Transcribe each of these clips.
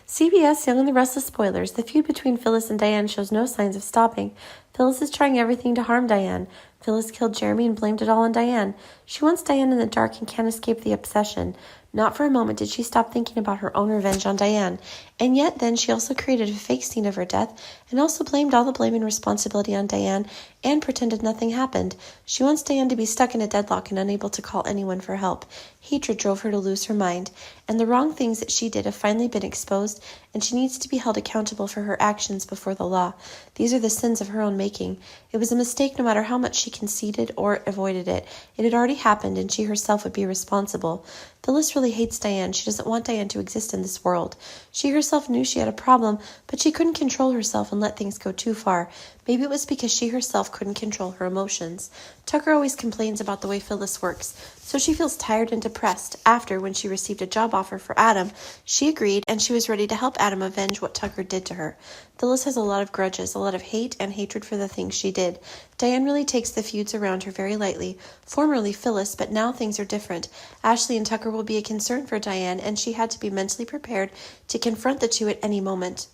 CBS Young and the Restless spoilers. The feud between Phyllis and Diane shows no signs of stopping. Phyllis is trying everything to harm Diane. Phyllis killed Jeremy and blamed it all on Diane. She wants Diane in the dark and can't escape the obsession. Not for a moment did she stop thinking about her own revenge on Diane. And yet then she also created a fake scene of her death and also blamed all the blame and responsibility on Diane and pretended nothing happened. She wants Diane to be stuck in a deadlock and unable to call anyone for help. Hatred drove her to lose her mind, and the wrong things that she did have finally been exposed, and she needs to be held accountable for her actions before the law. These are the sins of her own making. It was a mistake no matter how much she conceded or avoided it. It had already happened, and she herself would be responsible. Phyllis really hates Diane. She doesn't want Diane to exist in this world. She herself knew she had a problem, but she couldn't control herself and let things go too far. Maybe it was because she herself couldn't control her emotions. Tucker always complains about the way Phyllis works, so she feels tired and depressed. After, when she received a job offer for Adam, she agreed, and she was ready to help Adam avenge what Tucker did to her. Phyllis has a lot of grudges, a lot of hate and hatred for the things she did. Diane really takes the feuds around her very lightly. Formerly Phyllis, but now things are different. Ashley and Tucker will be a concern for Diane, and she had to be mentally prepared to confront the two at any moment.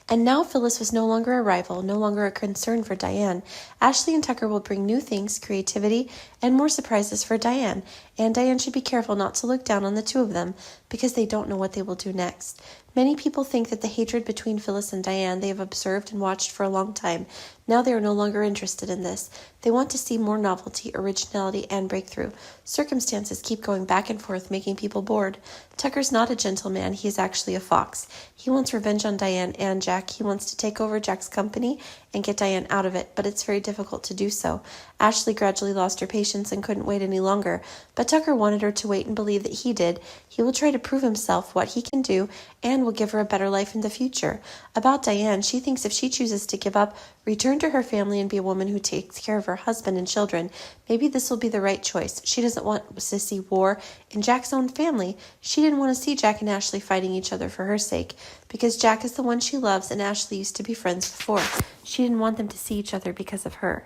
And now Phyllis was no longer a rival, no longer a concern for Diane. Ashley and Tucker will bring new things, creativity, and more surprises for Diane. And Diane should be careful not to look down on the two of them, because they don't know what they will do next. Many people think that the hatred between Phyllis and Diane they have observed and watched for a long time. Now they are no longer interested in this. They want to see more novelty, originality, and breakthrough. Circumstances keep going back and forth, making people bored. Tucker's not a gentleman. He is actually a fox. He wants revenge on Diane and Jack. He wants to take over Jack's company and get Diane out of it, but it's very difficult to do so. Ashley gradually lost her patience and couldn't wait any longer, but Tucker wanted her to wait and believe that he did. He will try to prove himself, what he can do, and will give her a better life in the future. About Diane, she thinks if she chooses to give up, return to her family and be a woman who takes care of her husband and children, maybe this will be the right choice. She doesn't want to see war in Jack's own family. She didn't want to see Jack and Ashley fighting each other for her sake, because Jack is the one she loves and Ashley used to be friends before. She didn't want them to see each other because of her.